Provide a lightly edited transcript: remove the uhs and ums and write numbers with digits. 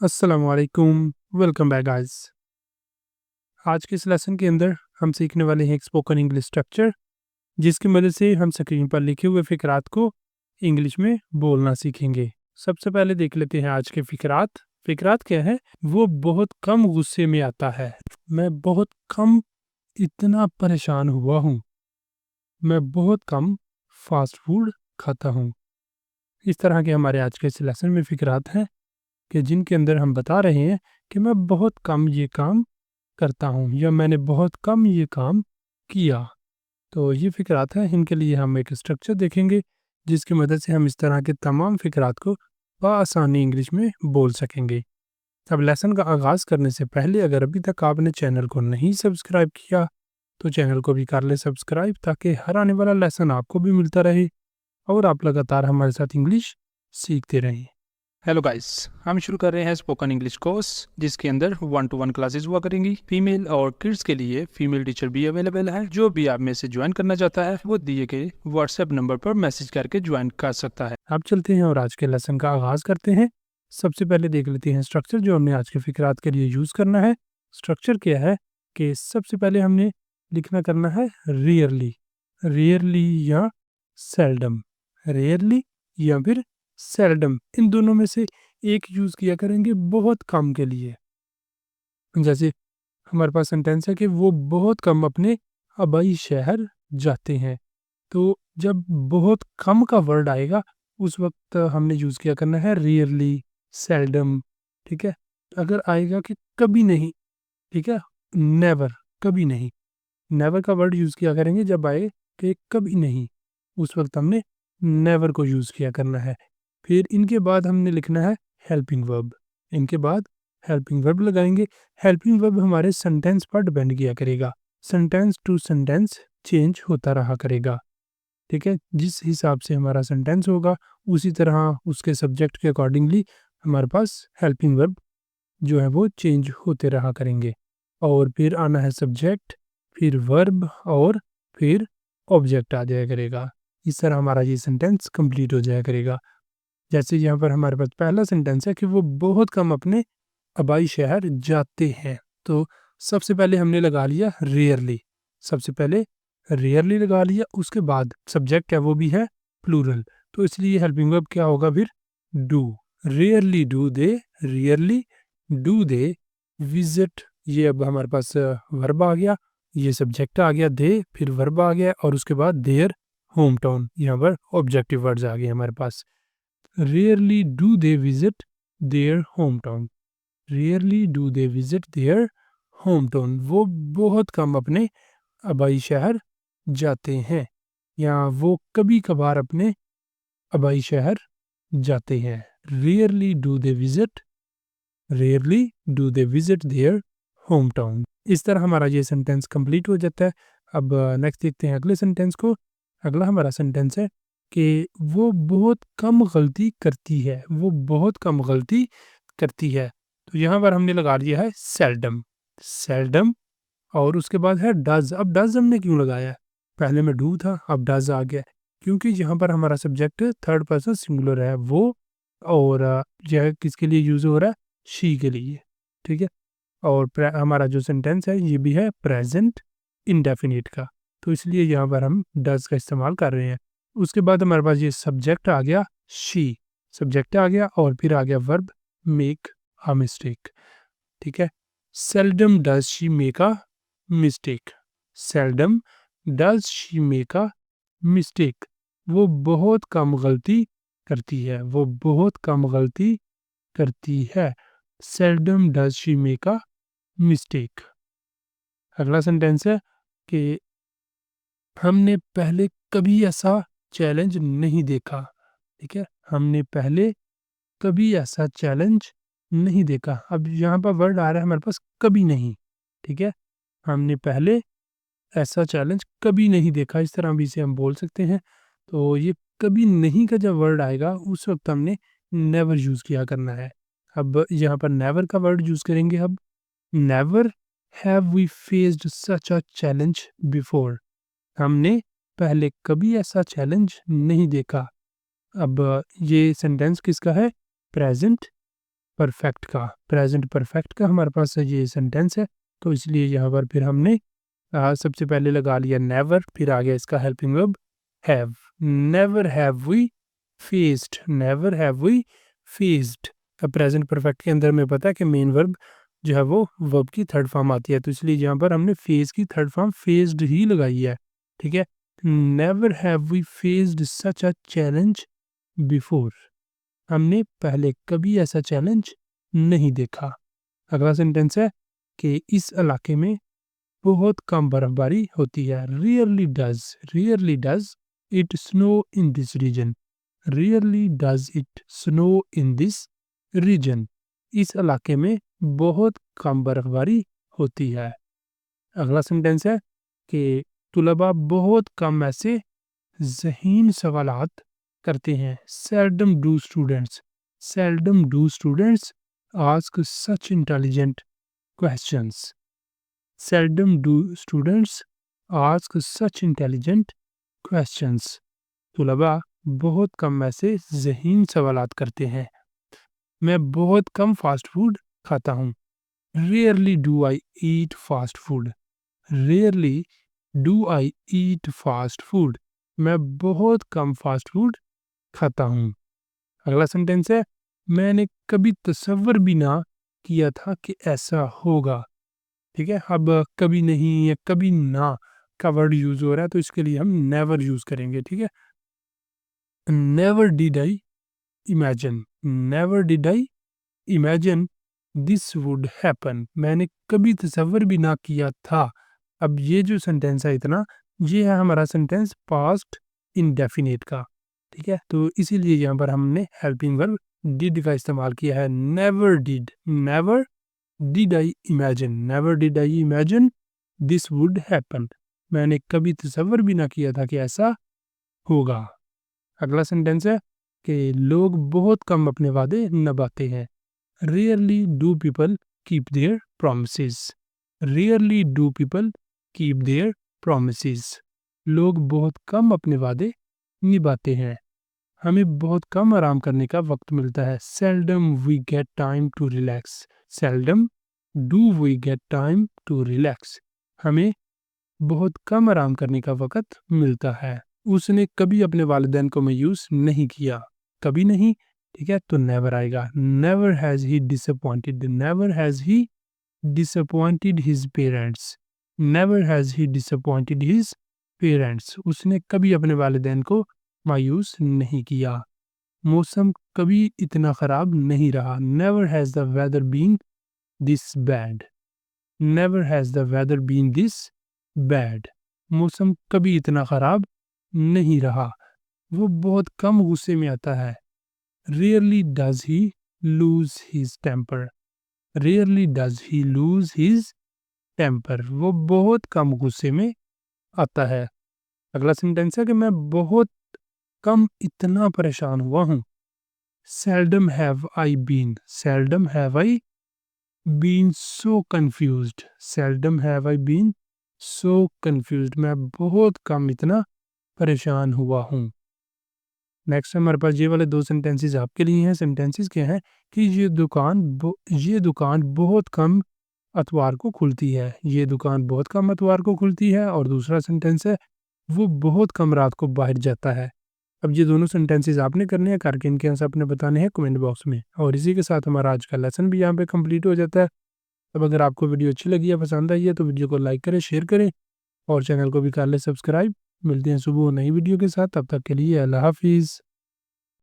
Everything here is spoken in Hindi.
अस्सलाम वालेकुम। Welcome back guys. आज के इस लेसन के अंदर हम सीखने वाले हैं एक स्पोकन इंग्लिश स्ट्रक्चर, जिसकी मदद से हम स्क्रीन पर लिखे हुए फ़िकरात को इंग्लिश में बोलना सीखेंगे। सबसे पहले देख लेते हैं आज के फ़िकरात। फ़िकरात क्या है? वो बहुत कम गुस्से में आता है। मैं बहुत कम इतना परेशान हुआ हूँ। मैं बहुत कम फ़ास्ट फूड खाता हूँ। इस तरह के हमारे आज के इस लेसन में फ़िकरात हैं कि जिनके अंदर हम बता रहे हैं कि मैं बहुत कम ये काम करता हूँ या मैंने बहुत कम ये काम किया। तो ये फ़िकरात हैं, इनके लिए हम एक स्ट्रक्चर देखेंगे जिसकी मदद से हम इस तरह के तमाम फ़िकरात को बआसानी इंग्लिश में बोल सकेंगे। अब लेसन का आगाज़ करने से पहले अगर अभी तक आपने चैनल को नहीं सब्सक्राइब किया तो चैनल को भी कर ले सब्सक्राइब, ताकि हर आने वाला लेसन आपको भी मिलता रहे और आप लगातार हमारे साथ इंग्लिश सीखते रहें। हेलो गाइस, हम शुरू कर रहे हैं स्पोकन इंग्लिश कोर्स जिसके अंदर 1-to-1 क्लासेस हुआ करेंगी। फीमेल और किड्स के लिए फीमेल टीचर भी अवेलेबल है। जो भी आप में से ज्वाइन करना चाहता है वो दिए गए व्हाट्सएप नंबर पर मैसेज करके ज्वाइन कर सकता है। अब चलते हैं और आज के लेसन का आगाज़ करते हैं। सबसे पहले देख लेते हैं स्ट्रक्चर जो हमने आज के फ़िकरात के लिए यूज़ करना है। स्ट्रक्चर क्या है कि सबसे पहले हमने लिखना करना है रेयरली। रेयरली या सेल्डम। रेयरली या फिर सेल्डम, इन दोनों में से एक यूज़ किया करेंगे बहुत कम के लिए। जैसे हमारे पास सेंटेंस है कि वो बहुत कम अपने आबाई शहर जाते हैं। तो जब बहुत कम का वर्ड आएगा उस वक्त हमने यूज़ किया करना है रेयरली, सेल्डम। ठीक है? अगर आएगा कि कभी नहीं, ठीक है? नेवर, कभी नहीं। नेवर का वर्ड यूज़ किया करेंगे जब आए कि कभी नहीं, उस वक्त हमने नेवर को यूज़ किया करना है। फिर इनके बाद हमने लिखना है हेल्पिंग वर्ब। इनके बाद हेल्पिंग वर्ब लगाएंगे। हेल्पिंग वर्ब हमारे सेंटेंस पर डिपेंड किया करेगा। सेंटेंस टू सेंटेंस चेंज होता रहा करेगा। ठीक है? जिस हिसाब से हमारा सेंटेंस होगा उसी तरह उसके सब्जेक्ट के अकॉर्डिंगली हमारे पास हेल्पिंग वर्ब जो है वो चेंज होते रहा करेंगे। और फिर आना है सब्जेक्ट, फिर वर्ब और फिर ऑब्जेक्ट आ जाया करेगा। इस तरह हमारा ये सेंटेंस कंप्लीट हो जाया करेगा। जैसे यहाँ पर हमारे पास पहला सेंटेंस है कि वो बहुत कम अपने आबाई शहर जाते हैं। तो सबसे पहले हमने लगा लिया रेयरली। सबसे पहले रेयरली लगा लिया, उसके बाद सब्जेक्ट है वो भी है प्लूरल, तो इसलिए हेल्पिंग वर्ब क्या होगा फिर? Do. Rarely do they, rarely do they visit. ये अब हमारे पास वर्ब आ गया, ये सब्जेक्ट आ गया दे, फिर वर्ब आ गया और उसके बाद देयर होम टाउन। यहाँ पर ऑब्जेक्टिव वर्ड्स आ गए हमारे पास। Rarely do they visit their home town. Rarely do they visit their home town. वो बहुत कम अपने आबाई शहर जाते हैं, या वो कभी कभार अपने आबाई शहर जाते हैं। Rarely do they visit, rarely do they visit their home town. इस तरह हमारा ये सेंटेंस कंप्लीट हो जाता है। अब नेक्स्ट देखते हैं अगले सेंटेंस को। अगला हमारा सेंटेंस है कि वो बहुत कम गलती करती है। वो बहुत कम गलती करती है। तो यहाँ पर हमने लगा दिया है सेल्डम। सेल्डम और उसके बाद है डज। अब डज हमने क्यों लगाया है? पहले में डू था, अब डज आ गया, क्योंकि यहाँ पर हमारा सब्जेक्ट थर्ड पर्सन सिंगुलर है वो, और यह किसके लिए यूज़ हो रहा है? शी के लिए। ठीक है? और हमारा जो सेंटेंस है ये भी है प्रेजेंट इंडेफिनिट का, तो इसलिए यहाँ पर हम डज का इस्तेमाल कर रहे हैं। उसके बाद हमारे पास ये सब्जेक्ट आ गया शी, सब्जेक्ट आ गया और फिर आ गया वर्ब मेक अ मिस्टेक। ठीक है? Seldom does she make a mistake. Seldom does she make a mistake. वो बहुत कम गलती करती है। वो बहुत कम गलती करती है। Seldom does she make a mistake. अगला सेंटेंस है कि हमने पहले कभी ऐसा चैलेंज नहीं देखा। ठीक है? हमने पहले कभी ऐसा चैलेंज नहीं देखा। अब यहाँ पर वर्ड आ रहा है हमारे पास कभी नहीं। ठीक है? हमने पहले ऐसा चैलेंज कभी नहीं देखा, इस तरह भी इसे हम बोल सकते हैं। तो ये कभी नहीं का जब वर्ड आएगा उस वक्त हमने नेवर यूज़ किया करना है। अब यहाँ पर नेवर का वर्ड यूज़ करेंगे। अब never have we faced such a challenge before. हमने पहले कभी ऐसा चैलेंज नहीं देखा। अब ये सेंटेंस किसका है? प्रेजेंट परफेक्ट का, प्रेजेंट परफेक्ट का हमारे पास ये सेंटेंस है, तो इसलिए यहाँ पर फिर हमने सबसे पहले लगा लिया नेवर, फिर आ गया इसका helping verb have. Never have we faced, never have we faced. अब प्रेजेंट परफेक्ट के अंदर में पता है कि मेन वर्ब जो है वो वर्ब की थर्ड फॉर्म आती है, तो इसलिए यहाँ पर हमने फेस की थर्ड फॉर्म फेस्ड ही लगाई है, ठीक है। Never have we faced such a challenge before, हमने पहले कभी ऐसा चैलेंज नहीं देखा। अगला सेंटेंस है कि इस इलाके में बहुत कम बर्फबारी होती है। Rarely does it snow in this region, rarely does it snow in this region, इस इलाके में बहुत कम बर्फबारी होती है। अगला सेंटेंस है कि तुलबा बहुत कम ऐसे ज़हीन सवालात करते हैं। Seldom do students ask such intelligent questions, seldom do students ask such intelligent questions, तुलबा बहुत कम ऐसे ज़हीन सवालात करते हैं। मैं बहुत कम फास्ट फूड खाता हूँ। Rarely do I eat fast food, rarely do I eat fast food, मैं बहुत कम फास्ट फूड खाता हूँ। अगला सेंटेंस है मैंने कभी तसव्वुर भी ना किया था कि ऐसा होगा, ठीक है। अब कभी नहीं या कभी ना का वर्ड यूज हो रहा है, तो इसके लिए हम नेवर यूज करेंगे, ठीक है। Never did I imagine, never did I imagine this would happen, मैंने कभी तसव्वुर भी ना किया था। अब ये जो सेंटेंस है इतना, ये है हमारा सेंटेंस पास्ट इंडेफिनिट का, ठीक है। तो इसीलिए यहाँ पर हमने हेल्पिंग वर्ब डिड का इस्तेमाल किया है। Never did I imagine, never did I imagine this would happen, मैंने कभी तसव्वुर भी ना किया था कि ऐसा होगा। अगला सेंटेंस है कि लोग बहुत कम अपने वादे निभाते हैं। Rarely do people keep their promises, rarely do people keep their promises, लोग बहुत कम अपने वादे निभाते हैं। हमें बहुत कम आराम करने का वक्त मिलता है। Seldom we get time to relax, seldom do we get time to relax, हमें बहुत कम आराम करने का वक्त मिलता है। उसने कभी अपने वालिदैन को मायूस नहीं किया, कभी नहीं, ठीक है, तो नेवर आएगा। Never has he disappointed, never has he disappointed his parents, never has he disappointed his parents, उसने कभी अपने वालिदैन को मायूस नहीं किया। मौसम कभी इतना ख़राब नहीं रहा। Never has the weather been this bad, never has the weather been this bad, मौसम कभी इतना ख़राब नहीं रहा। वो बहुत कम गुस्से में आता है। Rarely does he lose his temper, rarely does he lose his temper, वो बहुत कम गुस्से में आता है। अगला सेंटेंस है कि मैं बहुत कम इतना परेशान हुआ हूँ। Seldom have I been, seldom have I been so confused, seldom have I been so confused, मैं बहुत कम इतना परेशान हुआ हूँ। नेक्स्ट हमारे पास ये वाले दो सेंटेंसेस आपके लिए हैं। सेंटेंसेस क्या हैं कि ये दुकान बहुत कम अतवार को खुलती है, ये दुकान बहुत कम अतवार को खुलती है। और दूसरा सेंटेंस है वो बहुत कम रात को बाहर जाता है। अब ये दोनों सेंटेंसेस आपने करने हैं, करके इनके आंसर आपने बताने हैं कमेंट बॉक्स में। और इसी के साथ हमारा आज का लेसन भी यहाँ पे कंप्लीट हो जाता है। अब अगर आपको वीडियो अच्छी लगी है, पसंद आई है, तो वीडियो को लाइक करें, शेयर करें और चैनल को भी कर लें सब्सक्राइब। मिलते हैं सुबह नई वीडियो के साथ, तब तक के लिए अल्लाह हाफिज़।